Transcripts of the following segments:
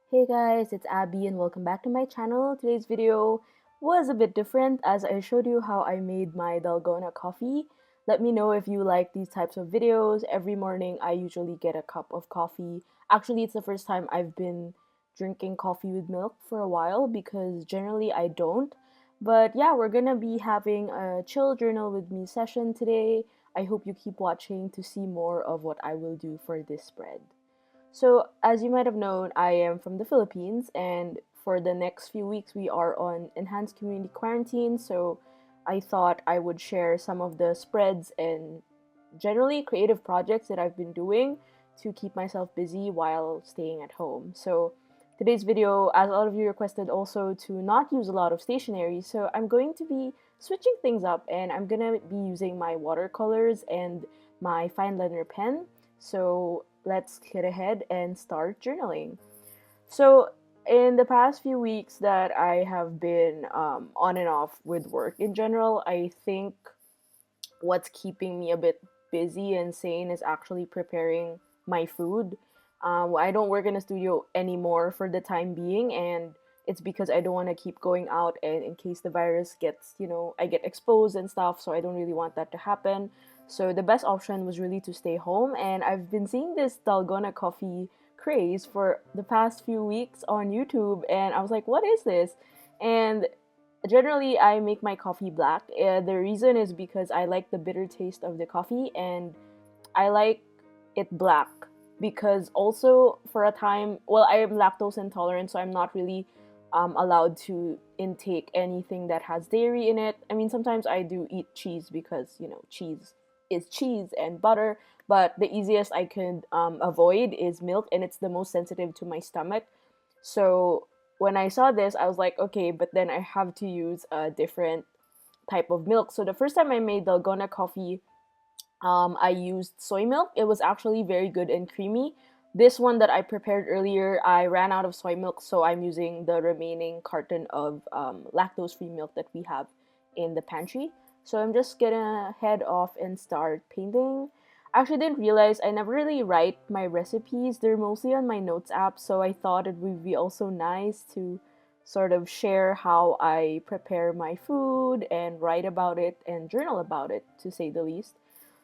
Hey guys, it's Abby and welcome back to my channel. Today's video was a bit different as I showed you how I made my Dalgona coffee. Let me know if you like these types of videos. Every morning I usually get a cup of coffee. Actually, it's the first time I've been drinking coffee with milk for a while because generally I don't. But yeah, we're gonna be having a chill journal with me session today. I hope you keep watching to see more of what I will do for this spread. So, as you might have known, I am from the Philippines, and for the next few weeks, we are on enhanced community quarantine. So, I thought I would share some of the spreads and generally creative projects that I've been doing to keep myself busy while staying at home. So, today's video, as a lot of you requested, also to not use a lot of stationery. So, I'm going to be switching things up and I'm gonna be using my watercolors and my fine liner pen. So let's get ahead and start journaling. So, in the past few weeks that I have been on and off with work in general, I think what's keeping me a bit busy and sane is actually preparing my food. I don't work in a studio anymore for the time being, and it's because I don't want to keep going out and in case the virus gets, I get exposed and stuff, so I don't really want that to happen. So the best option was really to stay home, and I've been seeing this Dalgona coffee craze for the past few weeks on YouTube, and I was like, what is this? And generally, I make my coffee black. The reason is because I like the bitter taste of the coffee and I like it black because also for a time, well, I am lactose intolerant, so I'm not really allowed to intake anything that has dairy in it. I mean, sometimes I do eat cheese because, cheese is cheese and butter, but the easiest I could avoid is milk, and it's the most sensitive to my stomach. So when I saw this, I was like, okay, but then I have to use a different type of milk. So the first time I made Dalgona coffee, I used soy milk. It was actually very good and creamy. This one that I prepared earlier, I ran out of soy milk, so I'm using the remaining carton of lactose-free milk that we have in the pantry. So I'm just gonna head off and start painting. I actually didn't realize I never really write my recipes. They're mostly on my notes app, so I thought it would be also nice to sort of share how I prepare my food and write about it and journal about it, to say the least.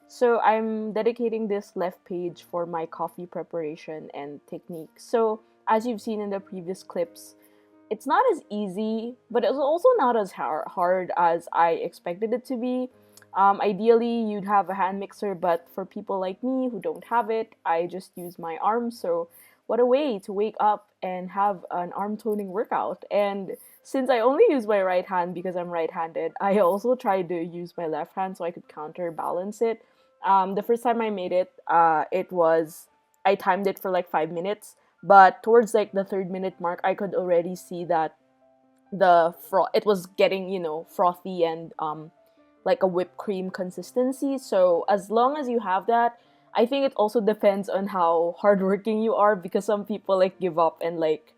So I'm dedicating this left page for my coffee preparation and technique. So as you've seen in the previous clips, it's not as easy, but it's also not as hard as I expected it to be. Ideally, you'd have a hand mixer, but for people like me who don't have it, I just use my arms. So what a way to wake up and have an arm toning workout. And since I only use my right hand because I'm right-handed, I also tried to use my left hand so I could counterbalance it. The first time I made it, I timed it for like 5 minutes, but towards like the third minute mark, I could already see that it was getting frothy and like a whipped cream consistency. So as long as you have that, I think it also depends on how hardworking you are because some people like give up and like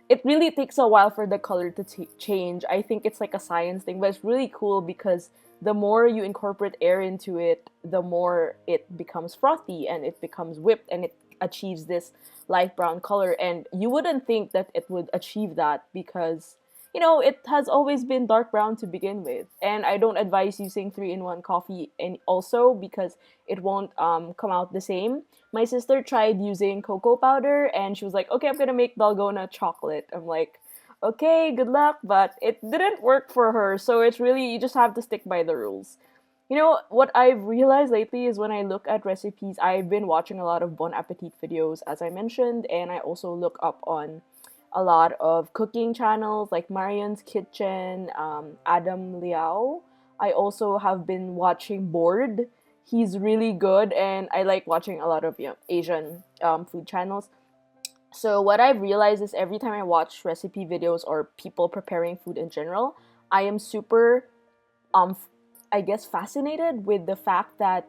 it really takes a while for the color to change. I think it's like a science thing, but it's really cool because the more you incorporate air into it, the more it becomes frothy and it becomes whipped and it achieves this light brown color. And you wouldn't think that it would achieve that because, it has always been dark brown to begin with. And I don't advise using 3-in-1 coffee and also because it won't come out the same. My sister tried using cocoa powder and she was like, okay, I'm gonna make Dalgona chocolate. I'm like, okay, good luck, but it didn't work for her. So it's really, you just have to stick by the rules. What I've realized lately is when I look at recipes, I've been watching a lot of Bon Appetit videos, as I mentioned, and I also look up on a lot of cooking channels like Marian's Kitchen, Adam Liao. I also have been watching Bored. He's really good, and I like watching a lot of Asian food channels. So what I've realized is every time I watch recipe videos or people preparing food in general, I am super, um, I guess, fascinated with the fact that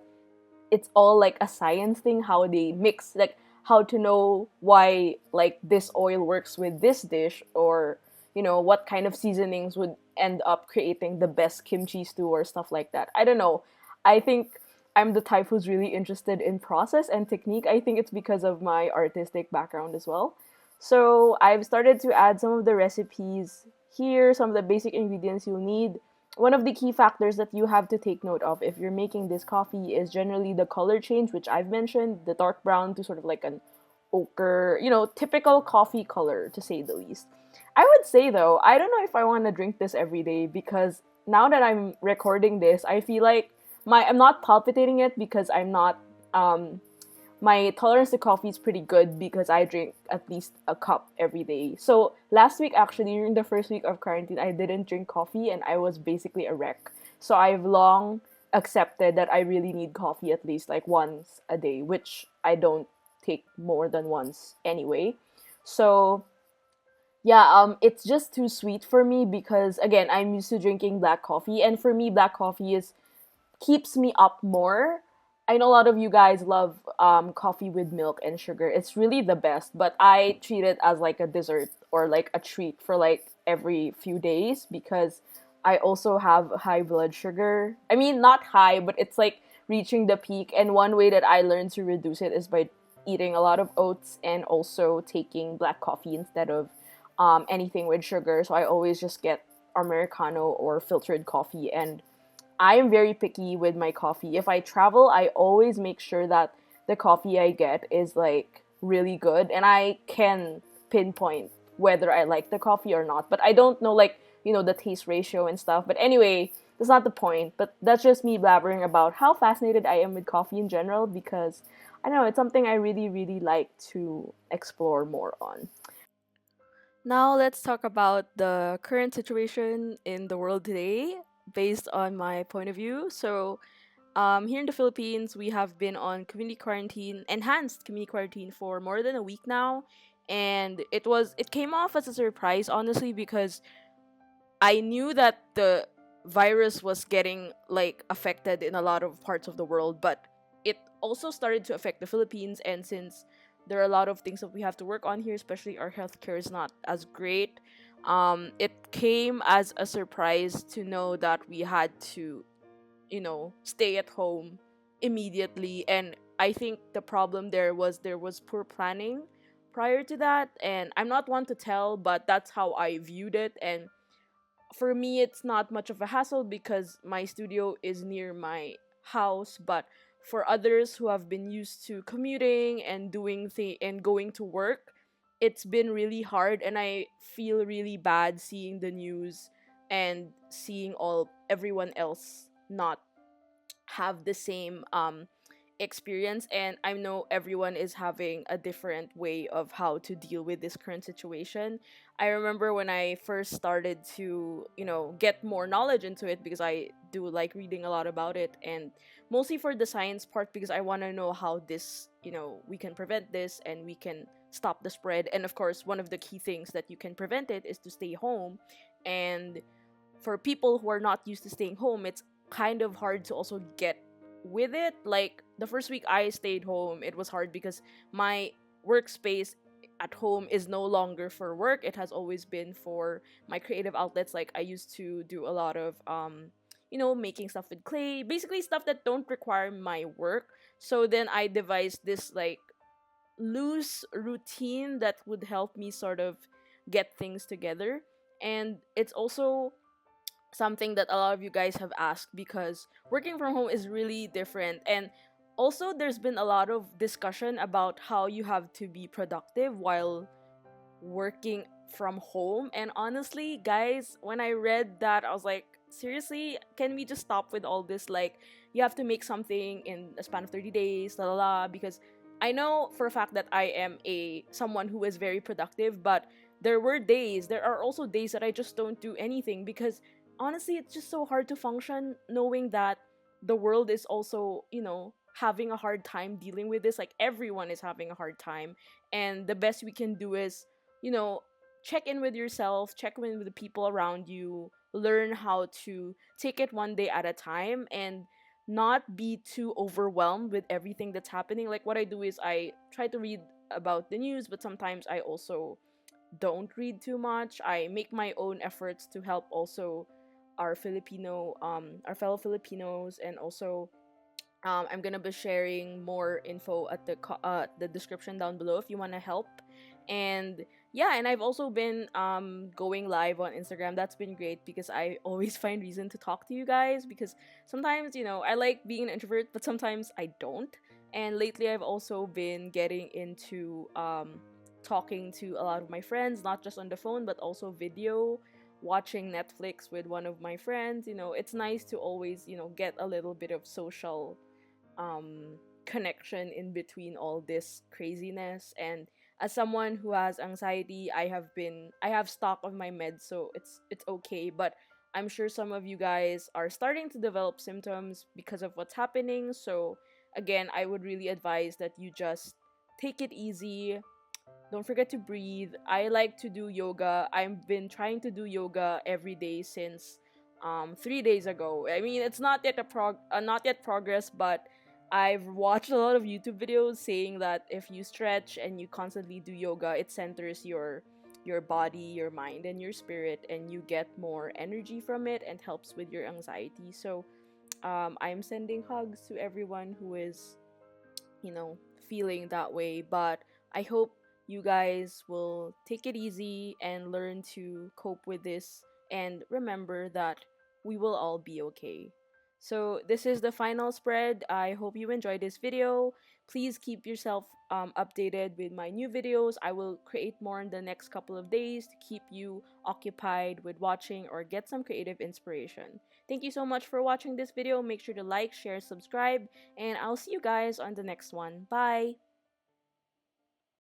it's all like a science thing how they mix, like how to know why like this oil works with this dish, or what kind of seasonings would end up creating the best kimchi stew or stuff like that. I don't know. I think I'm the type who's really interested in process and technique. I think it's because of my artistic background as well. So I've started to add some of the recipes here, some of the basic ingredients you'll need. One of the key factors that you have to take note of if you're making this coffee is generally the color change, which I've mentioned, the dark brown to sort of like an ochre, typical coffee color to say the least. I would say though, I don't know if I want to drink this every day because now that I'm recording this, I feel like I'm not palpitating it because I'm not my tolerance to coffee is pretty good because I drink at least a cup every day. So last week, actually, during the first week of quarantine, I didn't drink coffee and I was basically a wreck. So I've long accepted that I really need coffee at least like once a day, which I don't take more than once anyway. So yeah, it's just too sweet for me because again, I'm used to drinking black coffee, and for me, black coffee is keeps me up more. I know a lot of you guys love coffee with milk and sugar. It's really the best, but I treat it as like a dessert or like a treat for like every few days because I also have high blood sugar. I mean, not high, but it's like reaching the peak. And one way that I learned to reduce it is by eating a lot of oats and also taking black coffee instead of anything with sugar. So I always just get Americano or filtered coffee, and I am very picky with my coffee. If I travel, I always make sure that the coffee I get is like really good, and I can pinpoint whether I like the coffee or not. But I don't know like, the taste ratio and stuff. But anyway, that's not the point. But that's just me blabbering about how fascinated I am with coffee in general because I don't know, it's something I really really like to explore more on. Now let's talk about the current situation in the world today based on my point of view. So, here in the Philippines, we have been on community quarantine, enhanced community quarantine for more than a week now, and it came off as a surprise honestly because I knew that the virus was getting like affected in a lot of parts of the world, but it also started to affect the Philippines. And since there are a lot of things that we have to work on here, especially our healthcare is not as great, it came as a surprise to know that we had to, stay at home immediately. And I think the problem there was poor planning prior to that. And I'm not one to tell, but that's how I viewed it. And for me it's not much of a hassle because my studio is near my house, but for others who have been used to commuting and and going to work, it's been really hard. And I feel really bad seeing the news and seeing all everyone else not have the same experience. And I know everyone is having a different way of how to deal with this current situation. I remember when I first started to, get more knowledge into it because I do like reading a lot about it, and mostly for the science part because I want to know how this, we can prevent this and we can stop the spread. And of course, one of the key things that you can prevent it is to stay home. And for people who are not used to staying home, it's kind of hard to also get with it. Like the first week I stayed home, it was hard because my workspace at home is no longer for work. It has always been for my creative outlets. Like I used to do a lot of making stuff with clay, basically stuff that don't require my work. So then I devised this like loose routine that would help me sort of get things together. And it's also something that a lot of you guys have asked because working from home is really different. And also there's been a lot of discussion about how you have to be productive while working from home. And honestly, guys, when I read that, I was like, seriously, can we just stop with all this? Like, you have to make something in a span of 30 days, la la la. Because I know for a fact that I am someone who is very productive, but there are also days that I just don't do anything because honestly, it's just so hard to function knowing that the world is also, having a hard time dealing with this. Like, everyone is having a hard time. And the best we can do is, you know, check in with yourself, check in with the people around you, learn how to take it one day at a time and not be too overwhelmed with everything that's happening. Like, what I do is I try to read about the news, but sometimes I also don't read too much. I make my own efforts to help also our fellow Filipinos, and also I'm gonna be sharing more info at the description down below if you want to help. And yeah, and I've also been going live on Instagram. That's been great because I always find reason to talk to you guys, because sometimes, you know, I like being an introvert, but sometimes I don't. And lately I've also been getting into talking to a lot of my friends, not just on the phone but also video, watching Netflix with one of my friends. You know, it's nice to always, you know, get a little bit of social connection in between all this craziness. And as someone who has anxiety, I have stock of my meds, so it's okay. But I'm sure some of you guys are starting to develop symptoms because of what's happening. So again, I would really advise that you just take it easy. Don't forget to breathe. I like to do yoga. I've been trying to do yoga every day since 3 days ago. I mean, it's not yet not yet progress, but I've watched a lot of YouTube videos saying that if you stretch and you constantly do yoga, it centers your body, your mind, and your spirit, and you get more energy from it and helps with your anxiety. So I'm sending hugs to everyone who is, you know, feeling that way. But I hope you guys will take it easy and learn to cope with this, and remember that we will all be okay. So this is the final spread. I hope you enjoyed this video. Please keep yourself updated with my new videos. I will create more in the next couple of days to keep you occupied with watching or get some creative inspiration. Thank you so much for watching this video. Make sure to like, share, subscribe, and I'll see you guys on the next one. Bye!